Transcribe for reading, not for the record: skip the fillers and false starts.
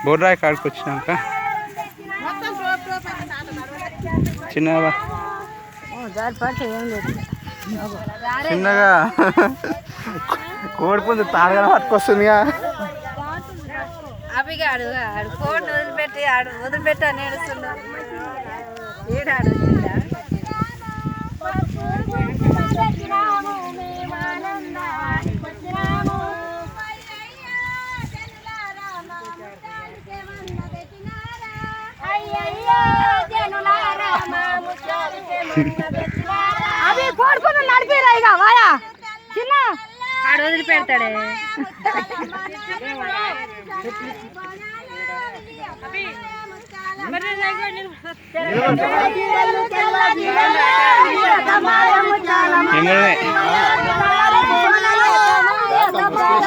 బోర్రాయి కాడికి వచ్చినాక చిన్నగా చిన్నగా కోడిపుంది తాడగా పట్టుకొస్తుందిగా. అభిగాడు కోడిని వదిలిపెట్టి అని ఏడుస్తున్నాడు. ఏడాడు అవి కోడుకుని నడిపిరా ఇక వాయా చిన్న ఆడు వదిలిపెడతాడే. ఎంగడే